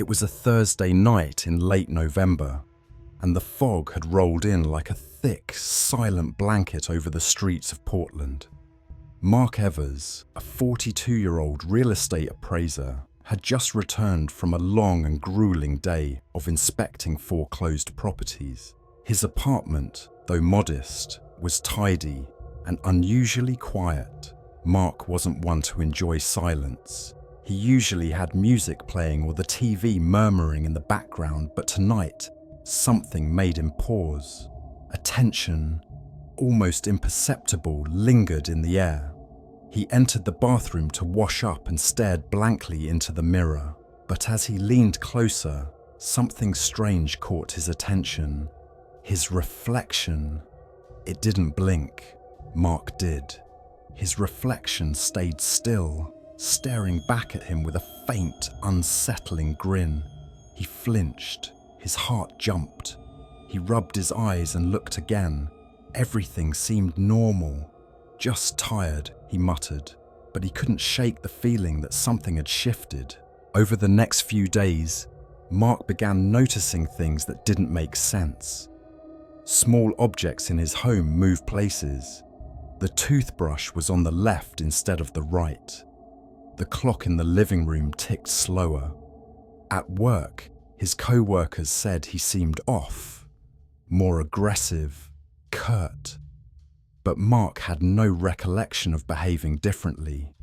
It was a Thursday night in late November, and the fog had rolled in like a thick, silent blanket over the streets of Portland. Mark Evers, a 42-year-old real estate appraiser, had just returned from a long and grueling day of inspecting foreclosed properties. His apartment, though modest, was tidy and unusually quiet. Mark wasn't one to enjoy silence. He usually had music playing or the TV murmuring in the background, but tonight, something made him pause. A tension, almost imperceptible, lingered in the air. He entered the bathroom to wash up and stared blankly into the mirror. But as he leaned closer, something strange caught his attention. His reflection. It didn't blink. Mark did. His reflection stayed still, staring back at him with a faint, unsettling grin. He flinched. His heart jumped. He rubbed his eyes and looked again. Everything seemed normal. "Just tired," he muttered, but he couldn't shake the feeling that something had shifted. Over the next few days, Mark began noticing things that didn't make sense. Small objects in his home moved places. The toothbrush was on the left instead of the right. The clock in the living room ticked slower. At work, his co-workers said he seemed off, more aggressive, curt. But Mark had no recollection of behaving differently.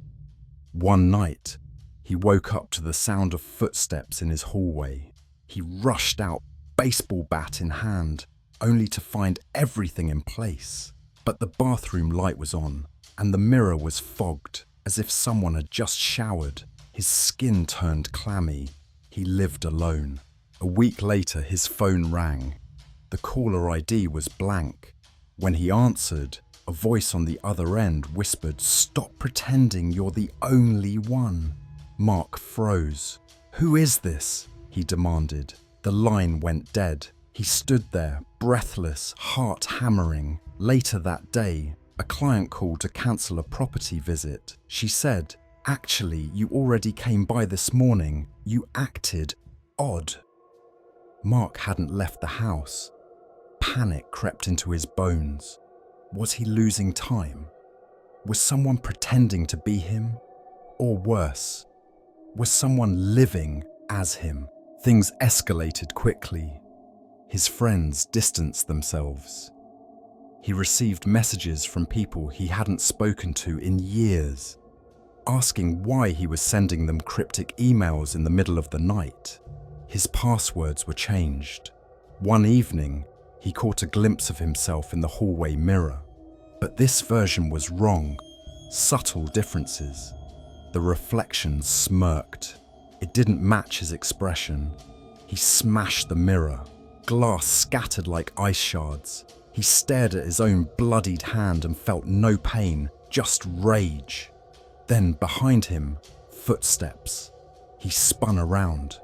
One night, he woke up to the sound of footsteps in his hallway. He rushed out, baseball bat in hand, only to find everything in place. But the bathroom light was on, and the mirror was fogged, as if someone had just showered. His skin turned clammy. He lived alone. A week later, his phone rang. The caller ID was blank. When he answered, a voice on the other end whispered, "Stop pretending you're the only one." Mark froze. "Who is this?" he demanded. The line went dead. He stood there, breathless, heart hammering. Later that day, a client called to cancel a property visit. She said, "Actually, you already came by this morning. You acted odd." Mark hadn't left the house. Panic crept into his bones. Was he losing time? Was someone pretending to be him? Or worse, was someone living as him? Things escalated quickly. His friends distanced themselves. He received messages from people he hadn't spoken to in years, asking why he was sending them cryptic emails in the middle of the night. His passwords were changed. One evening, he caught a glimpse of himself in the hallway mirror. But this version was wrong. Subtle differences. The reflection smirked. It didn't match his expression. He smashed the mirror. Glass scattered like ice shards. He stared at his own bloodied hand and felt no pain, just rage. Then behind him, footsteps. He spun around.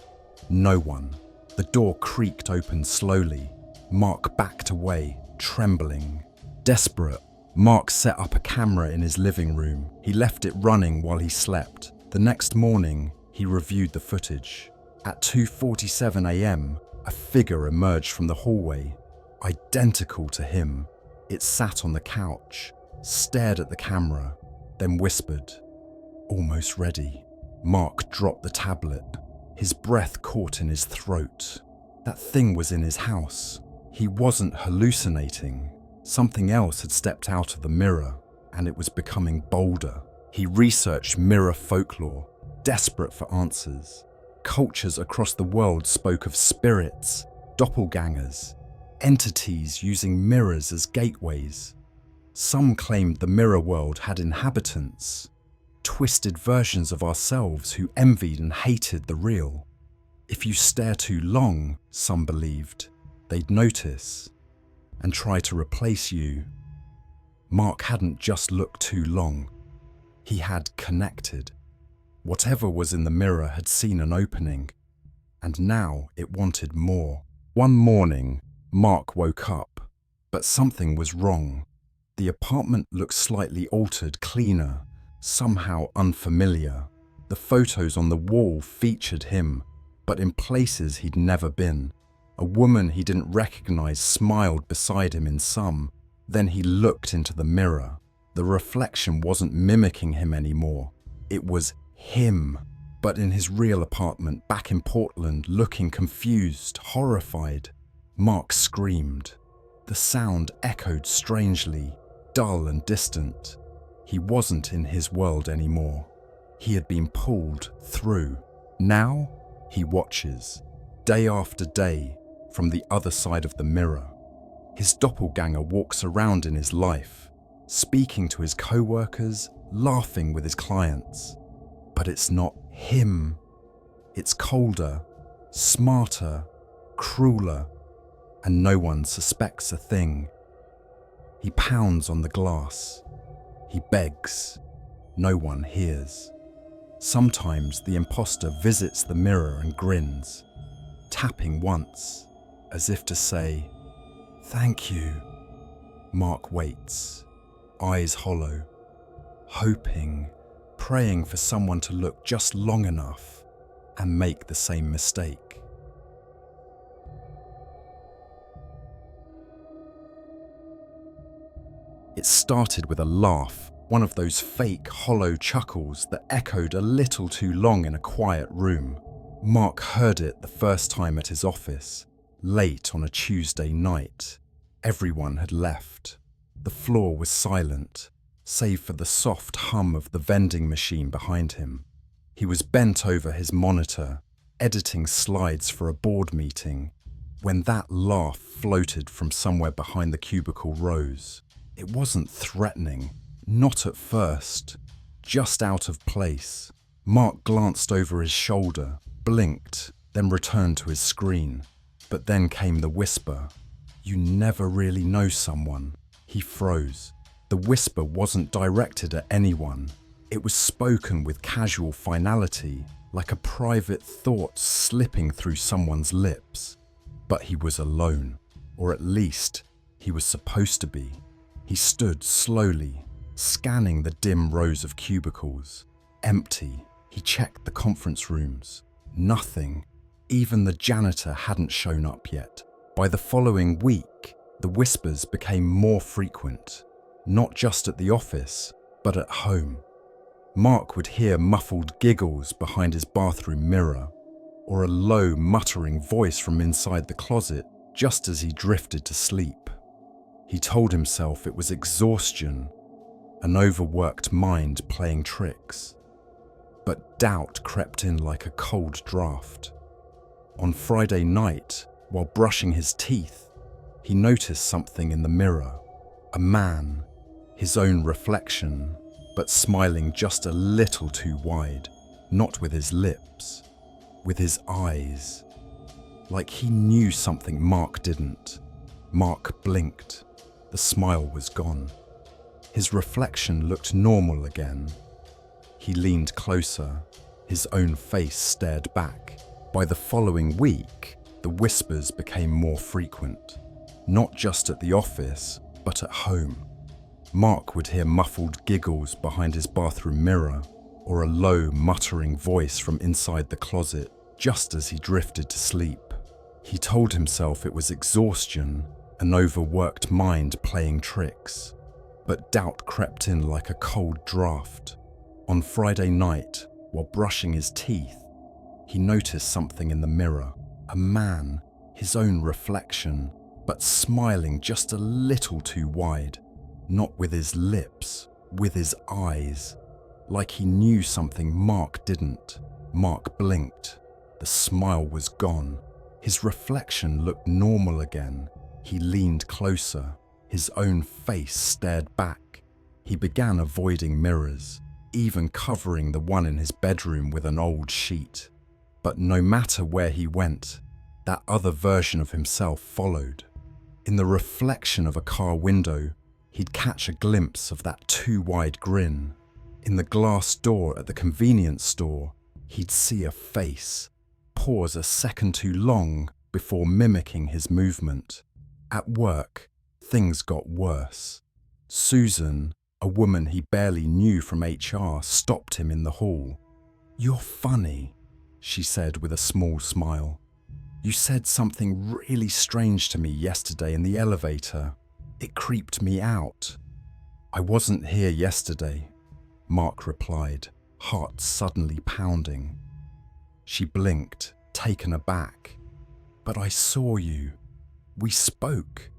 No one. The door creaked open slowly. Mark backed away, trembling. Desperate, Mark set up a camera in his living room. He left it running while he slept. The next morning, he reviewed the footage. At 2:47 a.m., a figure emerged from the hallway, identical to him. It sat on the couch, stared at the camera, then whispered, "Almost ready." Mark dropped the tablet. His breath caught in his throat. That thing was in his house. He wasn't hallucinating. Something else had stepped out of the mirror, and it was becoming bolder. He researched mirror folklore, desperate for answers. Cultures across the world spoke of spirits, doppelgangers, entities using mirrors as gateways. Some claimed the mirror world had inhabitants, twisted versions of ourselves who envied and hated the real. If you stare too long, some believed, they'd notice and try to replace you. Mark hadn't just looked too long. He had connected. Whatever was in the mirror had seen an opening, and now it wanted more. One morning, Mark woke up, but something was wrong. The apartment looked slightly altered, cleaner, somehow unfamiliar. The photos on the wall featured him, but in places he'd never been. A woman he didn't recognize smiled beside him in some. Then he looked into the mirror. The reflection wasn't mimicking him anymore. It was him, but in his real apartment back in Portland, looking confused, horrified. Mark screamed. The sound echoed strangely, dull and distant. He wasn't in his world anymore. He had been pulled through. Now, he watches, day after day, from the other side of the mirror. His doppelganger walks around in his life, speaking to his co-workers, laughing with his clients. But it's not him. It's colder, smarter, crueler, and no one suspects a thing. He pounds on the glass. He begs. No one hears. Sometimes the imposter visits the mirror and grins, tapping once, as if to say, "Thank you." Mark waits, eyes hollow, hoping, praying for someone to look just long enough and make the same mistake. It started with a laugh, one of those fake, hollow chuckles that echoed a little too long in a quiet room. Mark heard it the first time at his office, late on a Tuesday night. Everyone had left. The floor was silent, save for the soft hum of the vending machine behind him. He was bent over his monitor, editing slides for a board meeting, when that laugh floated from somewhere behind the cubicle rows. It wasn't threatening, not at first, just out of place. Mark glanced over his shoulder, blinked, then returned to his screen. But then came the whisper. "You never really know someone." He froze. The whisper wasn't directed at anyone. It was spoken with casual finality, like a private thought slipping through someone's lips. But he was alone, or at least he was supposed to be. He stood slowly, scanning the dim rows of cubicles. Empty. He checked the conference rooms. Nothing. Even the janitor hadn't shown up yet. By the following week, the whispers became more frequent, not just at the office, but at home. Mark would hear muffled giggles behind his bathroom mirror, or a low, muttering voice from inside the closet just as he drifted to sleep. He told himself it was exhaustion, an overworked mind playing tricks. But doubt crept in like a cold draft. On Friday night, while brushing his teeth, he noticed something in the mirror. A man, his own reflection, but smiling just a little too wide, not with his lips, with his eyes. Like he knew something Mark didn't. Mark blinked. The smile was gone. His reflection looked normal again. He leaned closer. His own face stared back. By the following week, the whispers became more frequent. Not just at the office, but at home. Mark would hear muffled giggles behind his bathroom mirror, or a low, muttering voice from inside the closet, just as he drifted to sleep. He told himself it was exhaustion, an overworked mind playing tricks. But doubt crept in like a cold draft. On Friday night, while brushing his teeth, he noticed something in the mirror. A man, his own reflection, but smiling just a little too wide. Not with his lips, with his eyes. Like he knew something Mark didn't. Mark blinked. The smile was gone. His reflection looked normal again. He leaned closer. His own face stared back. He began avoiding mirrors, even covering the one in his bedroom with an old sheet. But no matter where he went, that other version of himself followed. In the reflection of a car window, he'd catch a glimpse of that too wide grin. In the glass door at the convenience store, he'd see a face, pause a second too long before mimicking his movement. At work, things got worse. Susan, a woman he barely knew from HR, stopped him in the hall. "You're funny," she said with a small smile. "You said something really strange to me yesterday in the elevator. It creeped me out." "I wasn't here yesterday," Mark replied, heart suddenly pounding. She blinked, taken aback. "But I saw you. We spoke.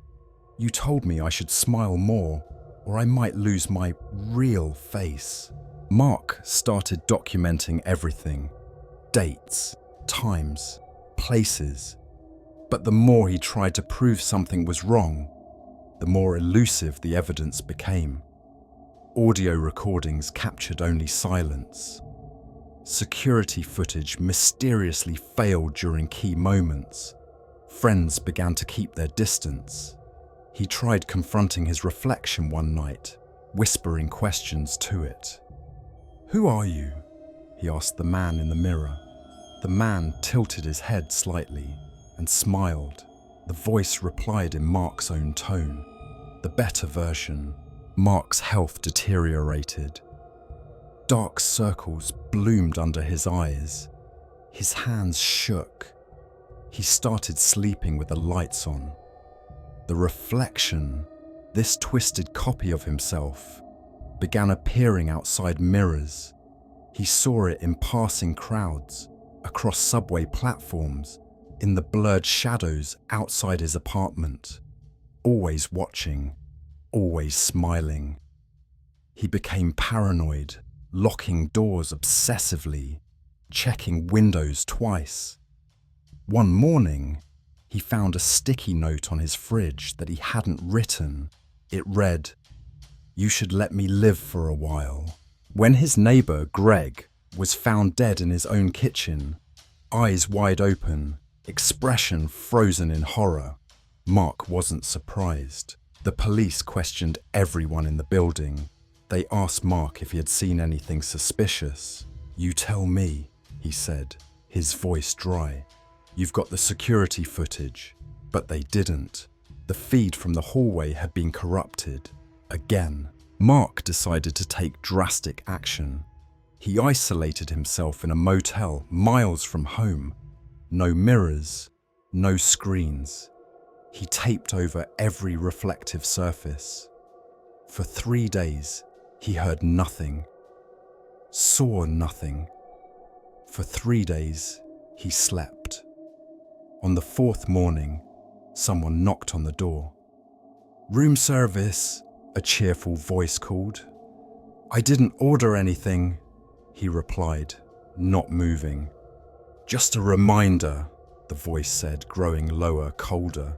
You told me I should smile more, or I might lose my real face." Mark started documenting everything: dates, times, places. But the more he tried to prove something was wrong, the more elusive the evidence became. Audio recordings captured only silence. Security footage mysteriously failed during key moments. Friends began to keep their distance. He tried confronting his reflection one night, whispering questions to it. "Who are you?" he asked the man in the mirror. The man tilted his head slightly and smiled. The voice replied in Mark's own tone, the better version. Mark's health deteriorated. Dark circles bloomed under his eyes. His hands shook. He started sleeping with the lights on. The reflection, this twisted copy of himself, began appearing outside mirrors. He saw it in passing crowds, across subway platforms, in the blurred shadows outside his apartment. Always watching, always smiling. He became paranoid, locking doors obsessively, checking windows twice. One morning, he found a sticky note on his fridge that he hadn't written. It read, "You should let me live for a while." When his neighbor, Greg, was found dead in his own kitchen, eyes wide open, expression frozen in horror, Mark wasn't surprised. The police questioned everyone in the building. They asked Mark if he had seen anything suspicious. "You tell me," he said, his voice dry. "You've got the security footage." But they didn't. The feed from the hallway had been corrupted. Again, Mark decided to take drastic action. He isolated himself in a motel miles from home. No mirrors, no screens. He taped over every reflective surface. For 3 days, he heard nothing, saw nothing. For 3 days, he slept. On the 4th morning, someone knocked on the door. "Room service," a cheerful voice called. "I didn't order anything," he replied, not moving. "Just a reminder," the voice said, growing lower, colder.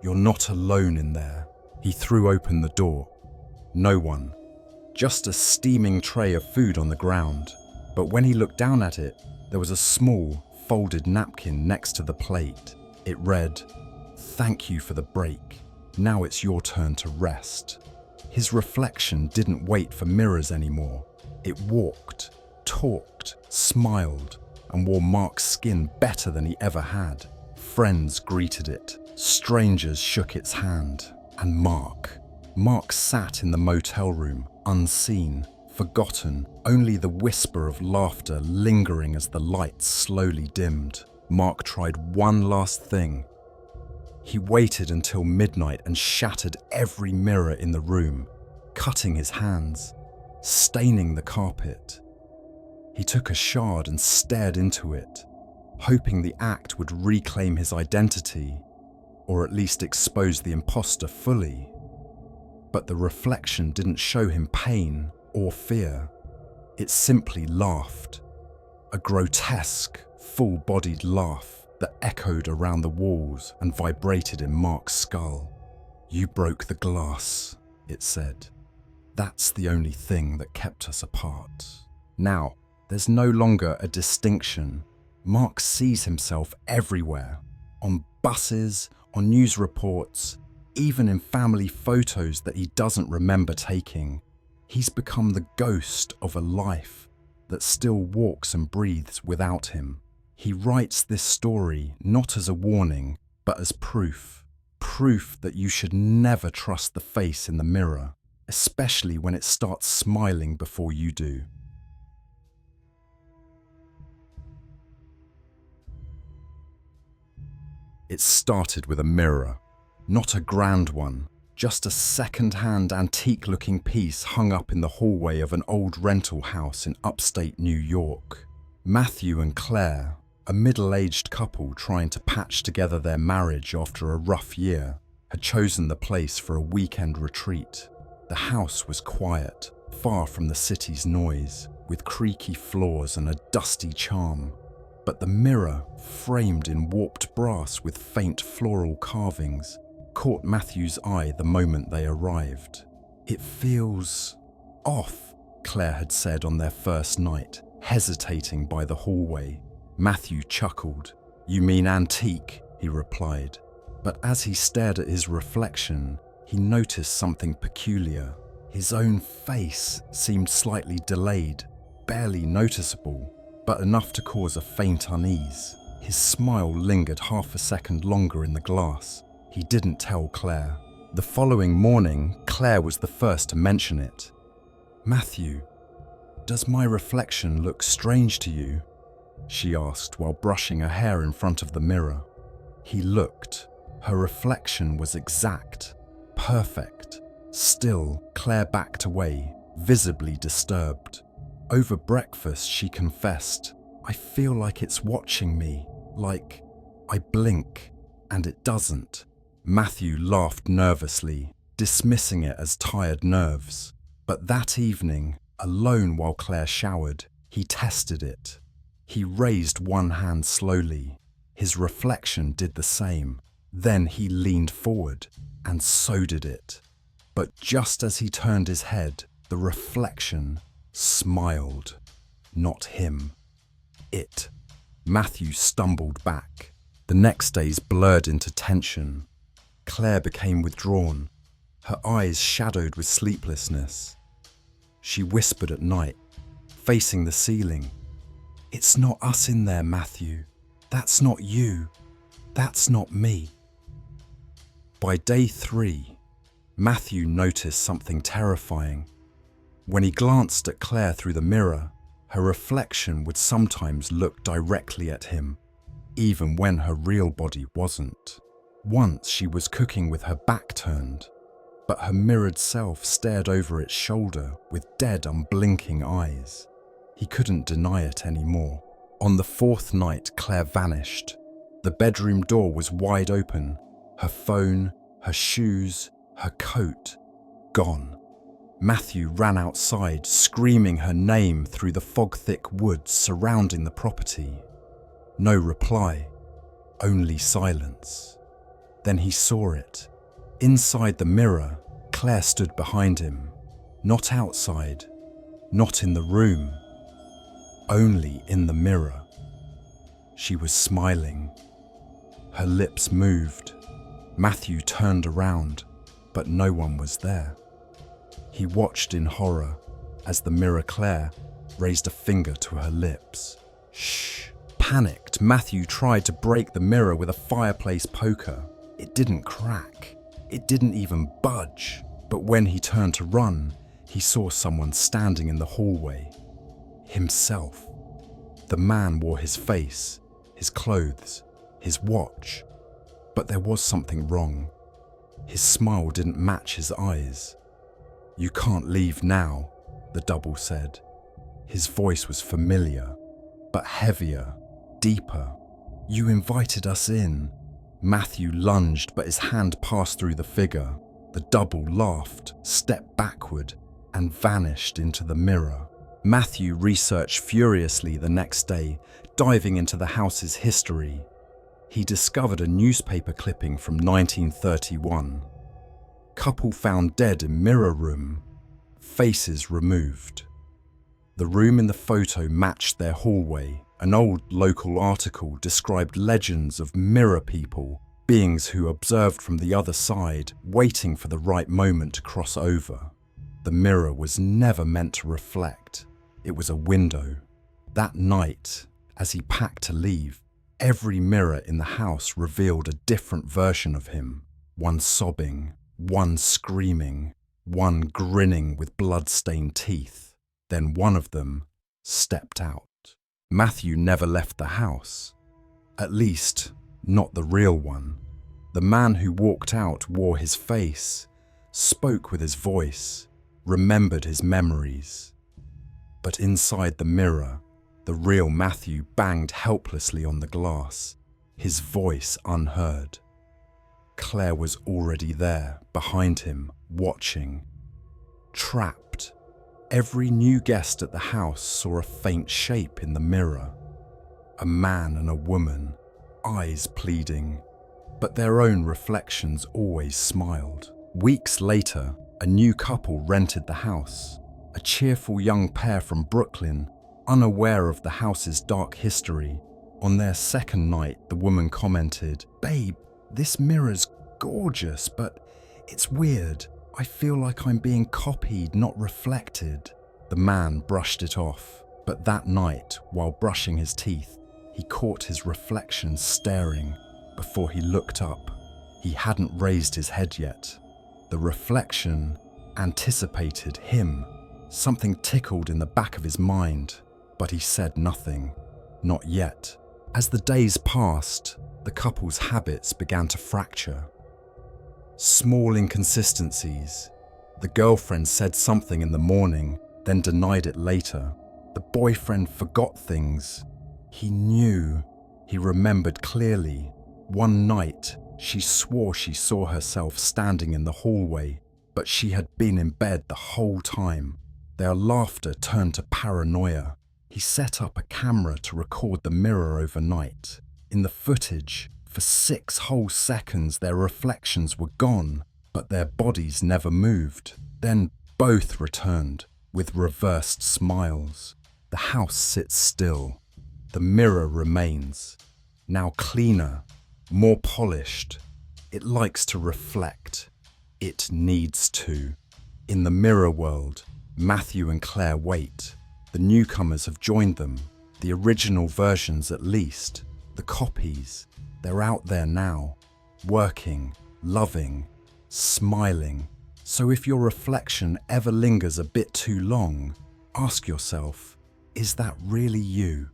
"You're not alone in there." He threw open the door. No one. Just a steaming tray of food on the ground. But when he looked down at it, there was a small, folded napkin next to the plate. It read, "Thank you for the break. Now it's your turn to rest." His reflection didn't wait for mirrors anymore. It walked, talked, smiled, and wore Mark's skin better than he ever had. Friends greeted it. Strangers shook its hand. And Mark sat in the motel room, unseen, forgotten, only the whisper of laughter lingering as the lights slowly dimmed. Mark tried one last thing. He waited until midnight and shattered every mirror in the room, cutting his hands, staining the carpet. He took a shard and stared into it, hoping the act would reclaim his identity, or at least expose the imposter fully. But the reflection didn't show him pain or fear. It simply laughed. A grotesque, full-bodied laugh that echoed around the walls and vibrated in Mark's skull. "You broke the glass," it said. "That's the only thing that kept us apart." Now, there's no longer a distinction. Mark sees himself everywhere. On buses, on news reports, even in family photos that he doesn't remember taking. He's become the ghost of a life that still walks and breathes without him. He writes this story not as a warning, but as proof. Proof that you should never trust the face in the mirror, especially when it starts smiling before you do. It started with a mirror, not a grand one, just a second-hand antique-looking piece hung up in the hallway of an old rental house in upstate New York. Matthew and Claire, a middle-aged couple trying to patch together their marriage after a rough year, had chosen the place for a weekend retreat. The house was quiet, far from the city's noise, with creaky floors and a dusty charm. But the mirror, framed in warped brass with faint floral carvings, caught Matthew's eye the moment they arrived. "It feels off," Claire had said on their first night, hesitating by the hallway. Matthew chuckled. "You mean antique?" he replied. But as he stared at his reflection, he noticed something peculiar. His own face seemed slightly delayed, barely noticeable, but enough to cause a faint unease. His smile lingered half a second longer in the glass. He didn't tell Claire. The following morning, Claire was the first to mention it. "Matthew, does my reflection look strange to you?" she asked while brushing her hair in front of the mirror. He looked. Her reflection was exact, perfect. Still, Claire backed away, visibly disturbed. Over breakfast, she confessed, "I feel like it's watching me, like I blink, and it doesn't." Matthew laughed nervously, dismissing it as tired nerves. But that evening, alone while Claire showered, he tested it. He raised one hand slowly. His reflection did the same. Then he leaned forward, and so did it. But just as he turned his head, the reflection smiled. Not him. It. Matthew stumbled back. The next days blurred into tension. Claire became withdrawn, her eyes shadowed with sleeplessness. She whispered at night, facing the ceiling, "It's not us in there, Matthew. That's not you. That's not me." By day 3, Matthew noticed something terrifying. When he glanced at Claire through the mirror, her reflection would sometimes look directly at him, even when her real body wasn't. Once she was cooking with her back turned, but her mirrored self stared over its shoulder with dead, unblinking eyes. He couldn't deny it anymore. On the 4th night, Claire vanished. The bedroom door was wide open, her phone, her shoes, her coat, gone. Matthew ran outside, screaming her name through the fog-thick woods surrounding the property. No reply, only silence. Then he saw it. Inside the mirror, Claire stood behind him. Not outside, not in the room, only in the mirror. She was smiling. Her lips moved. Matthew turned around, but no one was there. He watched in horror as the mirror Claire raised a finger to her lips. Shh. Panicked, Matthew tried to break the mirror with a fireplace poker. It didn't crack. It didn't even budge. But when he turned to run, he saw someone standing in the hallway. Himself. The man wore his face, his clothes, his watch. But there was something wrong. His smile didn't match his eyes. "You can't leave now," the double said. His voice was familiar, but heavier, deeper. "You invited us in." Matthew lunged, but his hand passed through the figure. The double laughed, stepped backward, and vanished into the mirror. Matthew researched furiously the next day, diving into the house's history. He discovered a newspaper clipping from 1931. Couple found dead in mirror room, faces removed. The room in the photo matched their hallway. An old local article described legends of mirror people, beings who observed from the other side, waiting for the right moment to cross over. The mirror was never meant to reflect. It was a window. That night, as he packed to leave, every mirror in the house revealed a different version of him. One sobbing, one screaming, one grinning with blood-stained teeth. Then one of them stepped out. Matthew never left the house. At least, not the real one. The man who walked out wore his face, spoke with his voice, remembered his memories. But inside the mirror, the real Matthew banged helplessly on the glass, his voice unheard. Claire was already there, behind him, watching. Trapped. Every new guest at the house saw a faint shape in the mirror. A man and a woman, eyes pleading, but their own reflections always smiled. Weeks later, a new couple rented the house, a cheerful young pair from Brooklyn, unaware of the house's dark history. On their second night, the woman commented, "Babe, this mirror's gorgeous, but it's weird. I feel like I'm being copied, not reflected." The man brushed it off, but that night, while brushing his teeth, he caught his reflection staring. Before he looked up, he hadn't raised his head yet. The reflection anticipated him. Something tickled in the back of his mind, but he said nothing. Not yet. As the days passed, the couple's habits began to fracture. Small inconsistencies. The girlfriend said something in the morning, then denied it later. The boyfriend forgot things. He knew. He remembered clearly. One night, she swore she saw herself standing in the hallway, but she had been in bed the whole time. Their laughter turned to paranoia. He set up a camera to record the mirror overnight. In the footage, for 6 whole seconds their reflections were gone, but their bodies never moved. Then both returned, with reversed smiles. The house sits still. The mirror remains, now cleaner, more polished. It likes to reflect. It needs to. In the mirror world, Matthew and Claire wait. The newcomers have joined them, the original versions at least. The copies, they're out there now, working, loving, smiling. So if your reflection ever lingers a bit too long, ask yourself, is that really you?